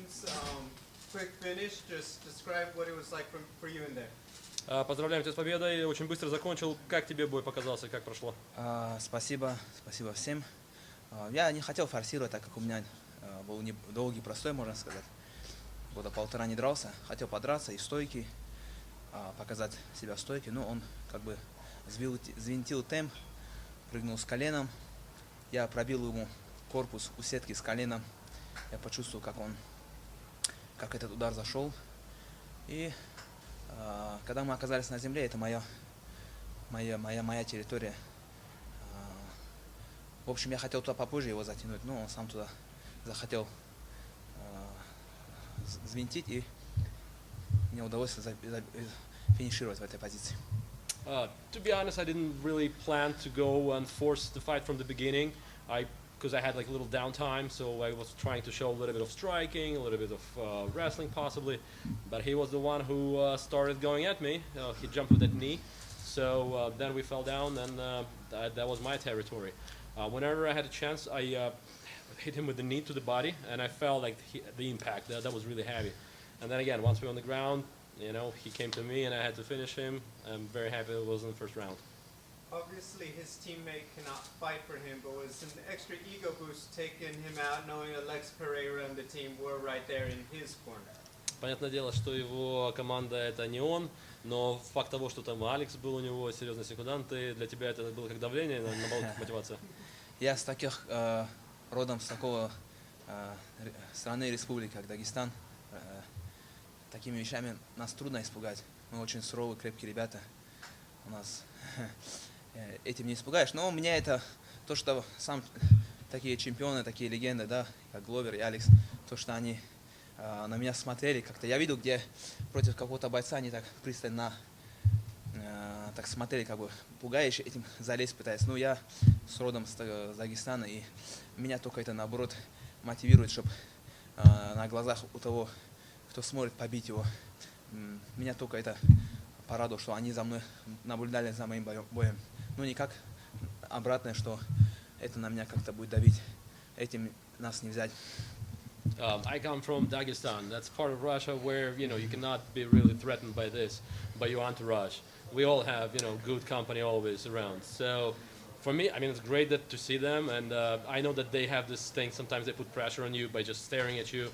rounds, quick finish. Just describe what it was like for you in there. Поздравляем тебя с победой. Очень быстро закончил. Как тебе бой показался? Как прошло? Спасибо всем. Я не хотел форсировать, так как у меня был долгий простой, можно сказать. Года полтора не дрался. Хотел подраться и в стойке, показать себя в стойке. Но он как бы взвинтил темп, прыгнул с коленом. Я пробил ему корпус у сетки с коленом. Я почувствовал, как этот удар зашел. И когда мы оказались на земле, это моя территория. В общем, я хотел туда попозже его затянуть, но он сам туда захотел взвинтить, и мне удалось финишировать в этой позиции. To be honest, I didn't really plan to go and force the fight from the beginning. Because I had like a little downtime, so I was trying to show a little bit of striking, a little bit of wrestling possibly. But he was the one who started going at me. He jumped with that knee. So then we fell down, and that was my territory. Whenever I had a chance, I hit him with the knee to the body, and I felt like the impact. That was really heavy. And then again, once we were on the ground, he came to me, and I had to finish him. I'm very happy it was in the first round. Obviously, his teammate cannot fight for him, but was an extra ego boost taking him out, knowing Alex Pereira and the team were right there in his corner. Понятное дело, что его команда это не он, но факт того, что там Алекс был у него, серьезный секундант, и для тебя это было как давление, наоборот, мотивация? Я с таких родом, с такого страны, республики, как Дагестан. Такими вещами нас трудно испугать. Мы очень суровые, крепкие ребята. У нас этим не испугаешь. Но у меня это то, что сам такие чемпионы, такие легенды, да, как Гловер и Алекс, то, что они на меня смотрели как-то. Я видел, где против какого-то бойца они так пристально так смотрели, как бы пугающе, этим залезть пытаясь. Ну, я с родом с Дагестана, и меня только это, наоборот, мотивирует, чтобы на глазах у того, кто смотрит, побить его. Меня только это порадовало, что они за мной наблюдали за моим боем. Ну, никак обратное, что это на меня как-то будет давить. Этим нас не взять. I come from Dagestan. That's part of Russia where, you cannot be really threatened by this, by your entourage. We all have, good company always around. So for me, I mean, it's great to see them. And I know that they have this thing. Sometimes they put pressure on you by just staring at you.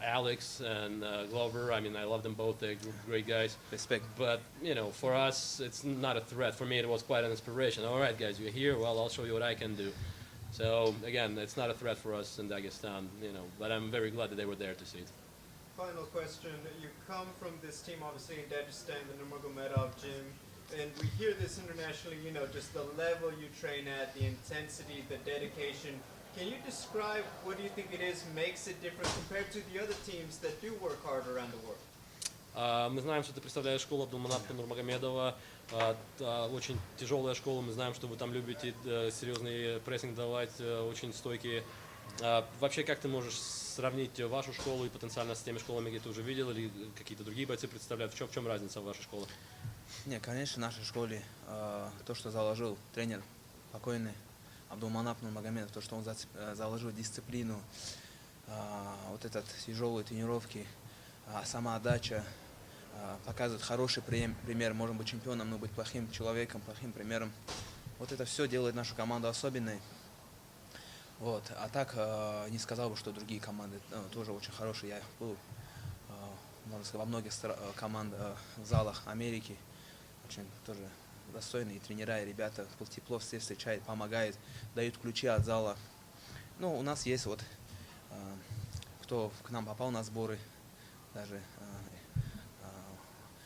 Alex and Glover, I mean, I love them both. They're great guys. Respect. But, for us, it's not a threat. For me, it was quite an inspiration. All right, guys, you're here. Well, I'll show you what I can do. So, again, it's not a threat for us in Dagestan, but I'm very glad that they were there to see it. Final question. You come from this team, obviously, in Dagestan, the Nurmagomedov gym, and we hear this internationally, just the level you train at, the intensity, the dedication. Can you describe what do you think it is makes it different compared to the other teams that do work hard around the world? Мы знаем, что ты представляешь школу Абдулманата Нурмагомедова. Очень тяжелая школа. Мы знаем, что вы там любите серьезный прессинг давать, очень стойкие. Вообще, как ты можешь сравнить вашу школу и потенциально с теми школами, где ты уже видел, или какие-то другие бойцы представляют? В чем разница в вашей школе? Не, конечно, в нашей школе то, что заложил тренер покойный Абдулманап Нурмагомедов, то, что он заложил дисциплину, вот этот тяжелые тренировки, самоотдача, показывает хороший пример. Можем быть чемпионом, но быть плохим человеком, плохим примером. Вот это все делает нашу команду особенной. Вот. А так не сказал бы, что другие команды тоже очень хорошие. Я был, можно сказать, во многих в залах Америки. Очень тоже достойные тренера и ребята. Тепло все встречают, помогают, дают ключи от зала. Ну, у нас есть вот, кто к нам попал на сборы, даже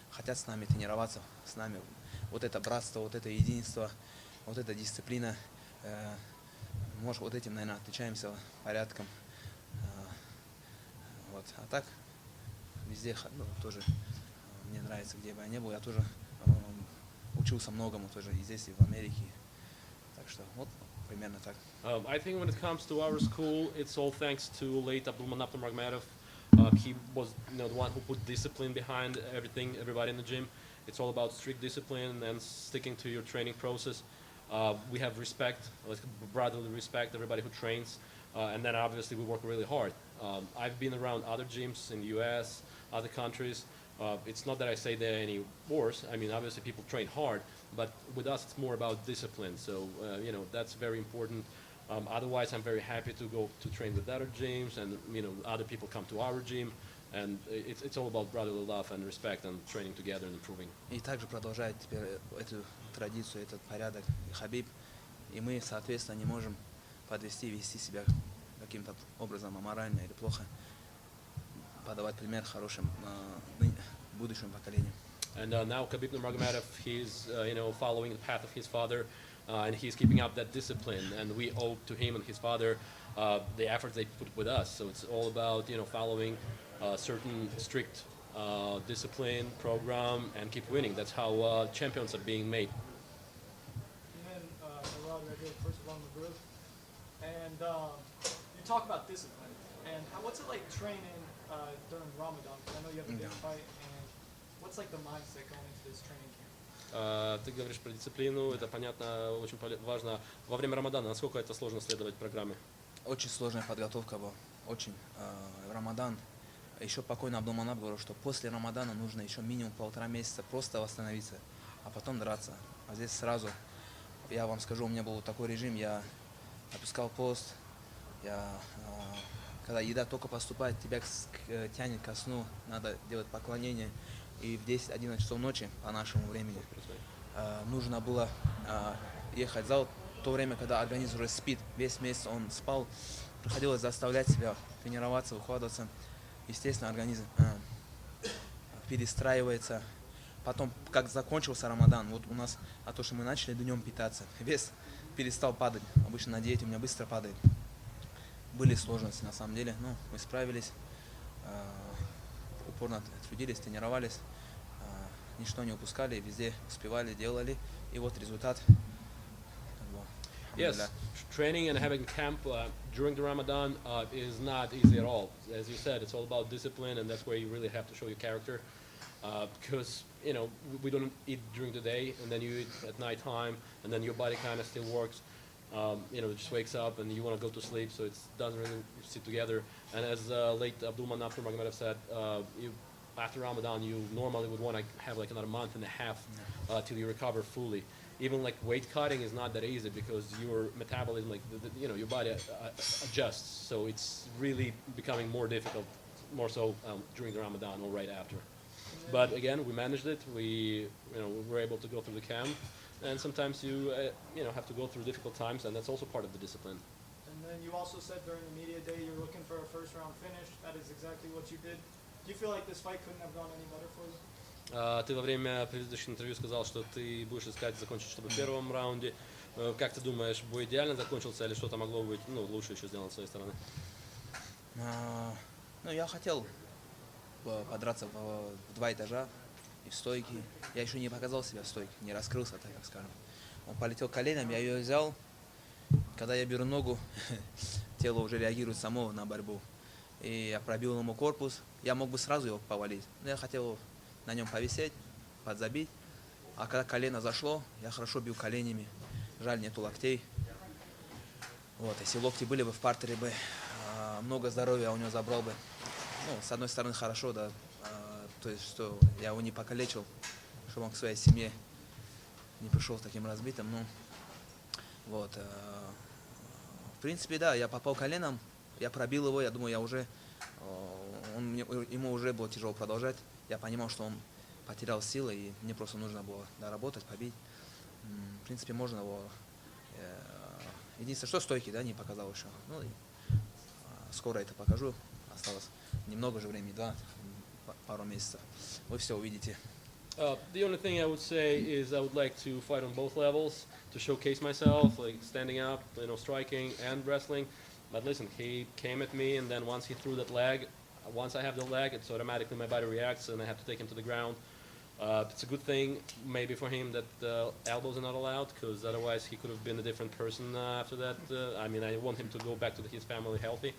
хотят с нами тренироваться, с нами. Вот это братство, вот это единство, вот эта дисциплина. Может, вот этим, наверное, отличаемся порядком. Вот. А так, везде тоже мне нравится, где бы я ни был. Я тоже учился многому тоже и здесь, и в Америке. Так что вот примерно так. I think when it comes to our school, it's all thanks to late Abdulmanap Nurmagomedov. He was the one who put discipline behind everybody in the gym. It's all about strict discipline and sticking to your training process. We have respect, like brotherly respect, everybody who trains. and then obviously we work really hard. I've been around other gyms in the U.S., other countries. It's not that I say they're any worse. I mean, obviously people train hard, but with us it's more about discipline. So that's very important. Otherwise, I'm very happy to go to train with other gyms, and other people come to our gym, and it's all about brotherly love and respect and training together and improving. И также продолжает теперь эту традицию, этот порядок Хабиб. И мы, соответственно, не можем подвести, вести себя каким-то образом аморально или плохо, подавать пример хорошим будущему поколению. And now Khabib Nurmagomedov, he's following the path of his father, and he's keeping up that discipline. And we owe to him and his father the efforts they put with us. So it's all about following certain strict discipline program and keep winning. That's how champions are being made. And then Murad right here, first of all, Murad. And you talk about discipline. And what's it like training during Ramadan? Because I know you have a big fight. And what's like the mindset going into this training camp? Ты говоришь про дисциплину, это понятно, очень важно. Во время Рамадана насколько это сложно следовать программе? Очень сложная подготовка была, очень. Рамадан, еще покойно Абдулманап говорил, что после Рамадана нужно еще минимум 1,5 месяца просто восстановиться, а потом драться. А здесь сразу, я вам скажу, у меня был такой режим, я опускал пост, когда еда только поступает, тебя тянет ко сну, надо делать поклонение. И в 10-11 часов ночи по нашему времени нужно было ехать в зал. В то время, когда организм уже спит, весь месяц он спал, приходилось заставлять себя тренироваться, укладываться. Естественно, организм перестраивается. Потом, как закончился Рамадан, вот у нас, то, что мы начали днем питаться, вес перестал падать. Обычно на диете у меня быстро падает. Были сложности на самом деле, но мы справились. Упорно трудились, тренировались, ничто не упускали, везде успевали, делали, и вот результат. Yes, training and having camp during the Ramadan is not easy at all. As you said, it's all about discipline, and that's where you really have to show your character. Because we don't eat during the day, and then you eat at night time, and then your body kind of still works. It just wakes up and you want to go to sleep, so it doesn't really sit together. And as late Abdulmanap Nurmagomedov said, after Ramadan, you normally would want to have like another month and a half till you recover fully. Even like weight cutting is not that easy because your metabolism, like your body adjusts, so it's really becoming more difficult, more so during the Ramadan or right after. But again, we managed it. We were able to go through the camp. And sometimes you have to go through difficult times, and that's also part of the discipline. And then you also said during the media day you're looking for a first round finish. That is exactly what you did. Do you feel like this fight couldn't have gone any better for you? Ты во время предыдущего интервью сказал, что ты будешь искать закончить что-то в первом раунде. Как ты думаешь, бой идеально закончился или что-то могло быть лучше еще сделано с своей стороны? Я хотел подраться в 2 этажа. И в стойке. Я еще не показал себя в стойке, не раскрылся, так скажем. Он полетел коленом, я ее взял. Когда я беру ногу, тело уже реагирует само на борьбу. И я пробил ему корпус. Я мог бы сразу его повалить, но я хотел на нем повисеть, подзабить. А когда колено зашло, я хорошо бил коленями. Жаль, нету локтей. Вот, если локти были бы в партере, бы много здоровья у него забрал бы. С одной стороны, хорошо, да. То есть, что я его не покалечил, чтобы он к своей семье не пришел таким разбитым. В принципе, да, я попал коленом, я пробил его, я думаю, ему уже было тяжело продолжать. Я понимал, что он потерял силы, и мне просто нужно было доработать, побить. В принципе, можно его... Единственное, что стойки, да, не показал еще. Скоро это покажу, осталось немного же времени, пару месяцев. Вы все увидите. The only thing I would say is I would like to fight on both levels to showcase myself, like standing up, striking and wrestling. But listen, he came at me, and then once he threw that leg, once I have the leg, it's automatically my body reacts, and I have to take him to the ground. It's a good thing, maybe for him, that the elbows are not allowed, because otherwise he could have been a different person after that. I want him to go back to his family healthy.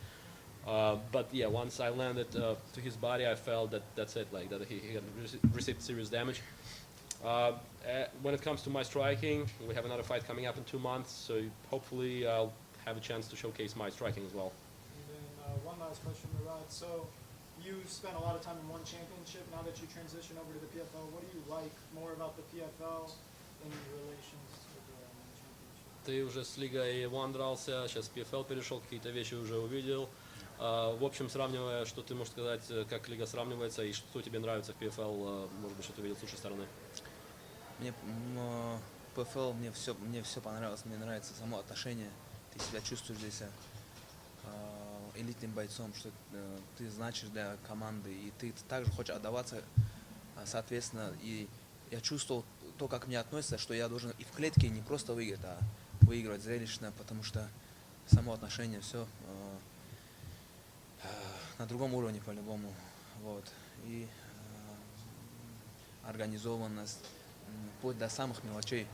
But yeah, once I landed to his body, I felt that that's it, like that he had received serious damage. When it comes to my striking, we have another fight coming up in 2 months, so hopefully I'll have a chance to showcase my striking as well. And then one last question, Murad. So you spent a lot of time in one championship. Now that you transition over to the PFL, what do you like more about the PFL in relations to the championship? Ты уже с лигой One дрался, сейчас в PFL перешел, какие-то вещи уже увидел. В общем, сравнивая, что ты можешь сказать, как лига сравнивается и что тебе нравится в PFL, может быть, что ты видел с лучшей стороны? Мне PFL, мне все понравилось, мне нравится само отношение. Ты себя чувствуешь здесь элитным бойцом, что ты значишь для команды, и ты также хочешь отдаваться, соответственно, и я чувствовал то, как мне относятся, что я должен и в клетке не просто выиграть, а выигрывать зрелищно, потому что само отношение, все на другом уровне по-любому. Вот. И организованность, вплоть до самых мелочей,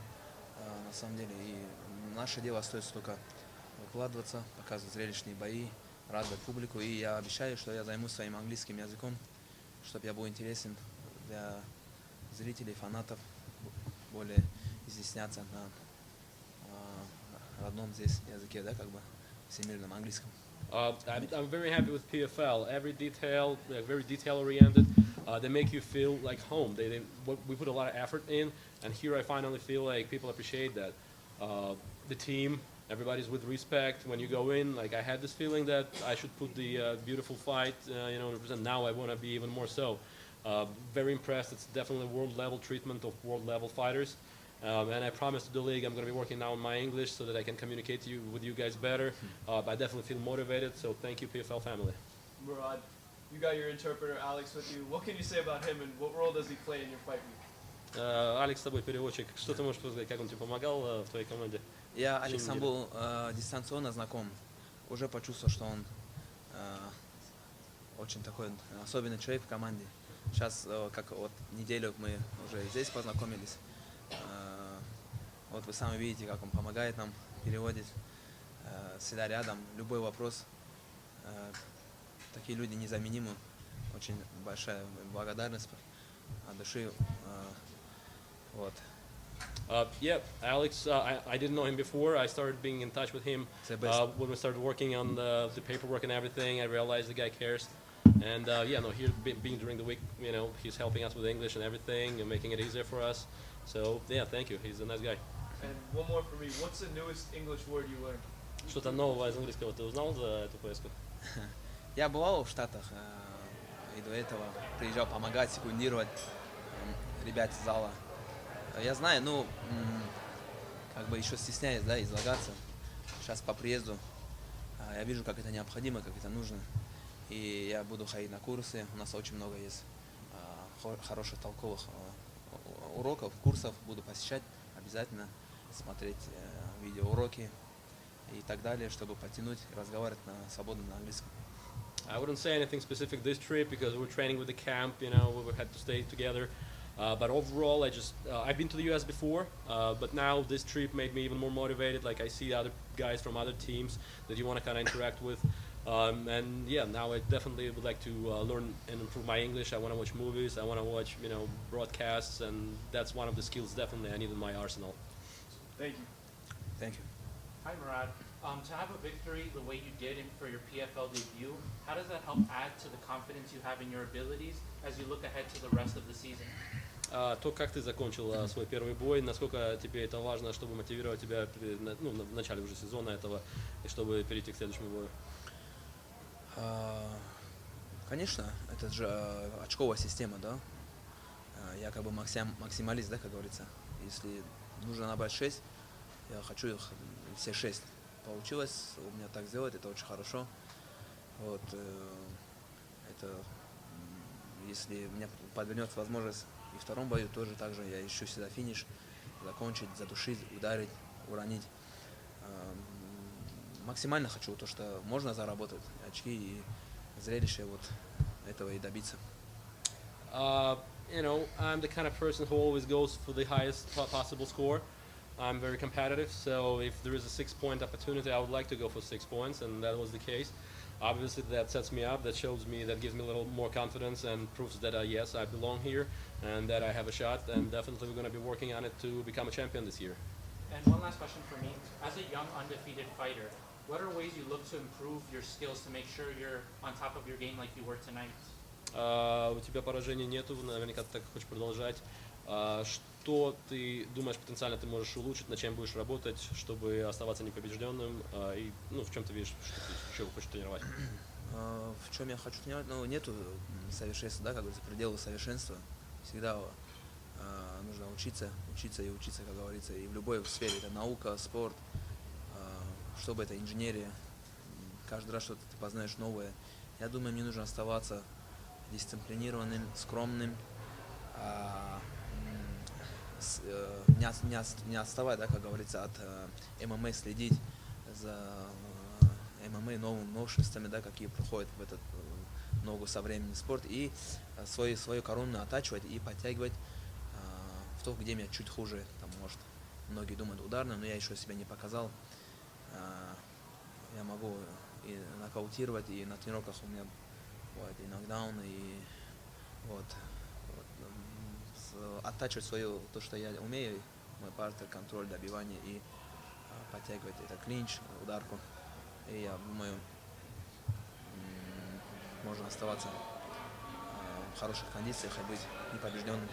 на самом деле. И наше дело остается только выкладываться, показывать зрелищные бои, радовать публику. И я обещаю, что я займусь своим английским языком, чтобы я был интересен для зрителей, фанатов, более изъясняться на родном здесь языке, да, как бы всемирном английском. I'm very happy with PFL. Every detail, very detail-oriented. They make you feel like home. We put a lot of effort in, and here I finally feel like people appreciate that. The team, everybody's with respect. When you go in, like I had this feeling that I should put the beautiful fight, represent. Now I want to be even more so. Very impressed. It's definitely world-level treatment of world-level fighters. And I promised to the league I'm going to be working now on my English so that I can communicate with you guys better. I definitely feel motivated, so thank you, PFL family. Murad, you got your interpreter Alex with you. What can you say about him and what role does he play in your fight week? Алекс, с тобой переводчик. Что ты можешь сказать, как он тебе помогал в твоей команде? Я Алексом был дистанционно знаком. Уже почувствовал, что он очень такой особенный человек в команде. Сейчас, как вот неделю мы уже здесь познакомились. Вот вы сами видите, как он помогает нам, переводит, всегда рядом, любой вопрос. Такие люди незаменимы. Очень большая благодарность от души. Вот. Yeah, Alex, I didn't know him before. I started being in touch with him when we started working on the paperwork and everything. I realized the guy cares. And here being during the week, he's helping us with English and everything and making it easier for us. So, yeah, thank you. He's a nice guy. And one more for me. What's the newest English word you learned? Что-то нового из английского ты узнал за эту поездку? Я бывал в Штатах и до этого приезжал помогать, секундировать ребят из зала. Я знаю, как бы еще стесняюсь, да, излагаться. Сейчас по приезду я вижу, как это необходимо, как это нужно. И я буду ходить на курсы. У нас очень много есть хороших толковых уроков, курсов. Буду посещать обязательно, смотреть видеоуроки и так далее, чтобы подтянуть и разговаривать свободно на английском. I wouldn't say anything specific this trip because we're training with the camp, we had to stay together. But overall, I've been to the US before, but now this trip made me even more motivated. Like I see other guys from other teams that you want to kind of interact with. And yeah, now I definitely would like to learn and improve my English. I want to watch movies, I want to watch, broadcasts, and that's one of the skills definitely I need in my arsenal. Thank you. Thank you. Hi, Murad. To have a victory the way you did for your PFL debut, how does that help add to the confidence you have in your abilities as you look ahead to the rest of the season? То, как ты закончил свой первый бой, насколько тебе это важно, чтобы мотивировать тебя в начале уже сезона этого, и чтобы перейти к следующему бою? Конечно, это же очковая система, да? Я как бы максималист, да, как говорится. Если нужно набрать 6, я хочу их все 6. Получилось у меня так сделать, это очень хорошо. Вот, это, если меня подвернется возможность и в втором бою, тоже так же я ищу всегда финиш, закончить, задушить, ударить, уронить. Максимально хочу то, что можно заработать очки и зрелище вот этого и добиться. I'm the kind of person who always goes for the highest possible score. I'm very competitive, so if there is a 6-point opportunity, I would like to go for 6 points, and that was the case. Obviously, that sets me up, that gives me a little more confidence and proves that, yes, I belong here and that I have a shot, and definitely we're going to be working on it to become a champion this year. And one last question for me. As a young, undefeated fighter, what are ways you look to improve your skills to make sure you're on top of your game like you were tonight? У тебя поражений нету, наверняка ты так хочешь продолжать. Что ты думаешь потенциально ты можешь улучшить, над чем будешь работать, чтобы оставаться непобежденным, и в чем ты видишь, что ты еще хочешь тренировать? В чем я хочу тренировать? Ну, нету совершенства, да, как говорится, предела совершенства. Всегда нужно учиться, учиться и учиться, как говорится, и в любой сфере. Это наука, спорт, что бы это, инженерия. Каждый раз что-то ты познаешь новое. Я думаю, мне нужно оставаться дисциплинированным, скромным, не отставать, да, как говорится, от ММА, следить за ММА, новшествами, да, какие проходят в этот ногу современный спорт, и свою корону оттачивать и подтягивать в то, где меня чуть хуже. Там, может, многие думают ударным, но я еще себя не показал. Я могу и нокаутировать, и на тренировках у меня бывает и нокдаун, и оттачивать свое, то, что я умею, мой партер, контроль, добивание, и подтягивать это клинч, ударку. И я думаю, можно оставаться в хороших кондициях и быть непобежденным.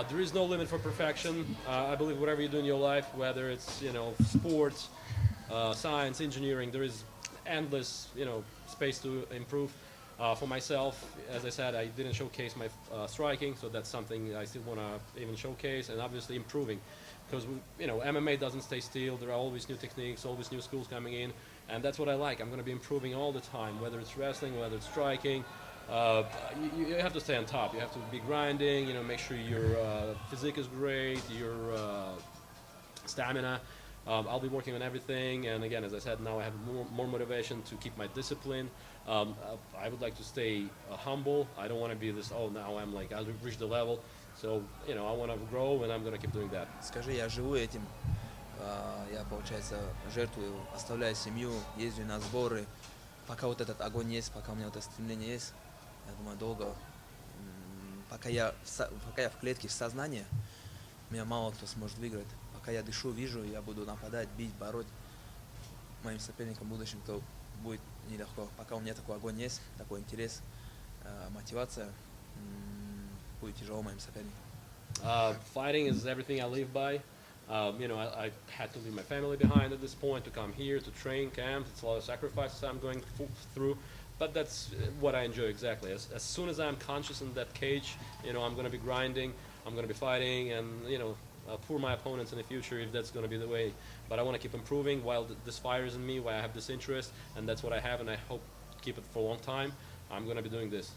There is no limit for perfection. I believe whatever you do in your life, whether it's sports, science, engineering, there is endless space to improve. For myself, as I said, I didn't showcase my striking, so that's something I still want to even showcase, and obviously improving, because MMA doesn't stay still. There are always new techniques, always new schools coming in, and that's what I like. I'm going to be improving all the time, whether it's wrestling, whether it's striking. You have to stay on top. You have to be grinding. Make sure your physique is great, your stamina. I'll be working on everything, and again, as I said, now I have more motivation to keep my discipline. I would like to stay humble. I don't want to be this, now I'm like, I've reached the level. So, I want to grow, and I'm going to keep doing that. Скажи, я живу этим. Я, получается, жертвую, оставляю семью, езжу на сборы. Пока вот этот огонь есть, пока у меня вот это стремление есть, я думаю, долго. Пока я в клетке, в сознании, меня мало кто сможет выиграть. Пока я дышу, вижу, я буду нападать, бить, бороться. Моим соперникам в будущем, кто будет нелегко. Пока у меня такой огонь есть, такой интерес, мотивация, будет тяжело моим соперникам. Fighting is everything I live by. I had to leave my family behind at this point to come here to train camp. It's a lot of sacrifices I'm going through, but that's what I enjoy exactly. As soon as I'm conscious in that cage, I'm going to be grinding, I'm going to be fighting, and pour my opponents in the future if that's going to be the way. But I want to keep improving while this fire is in me, while I have this interest, and that's what I have, and I hope to keep it for a long time. I'm going to be doing this.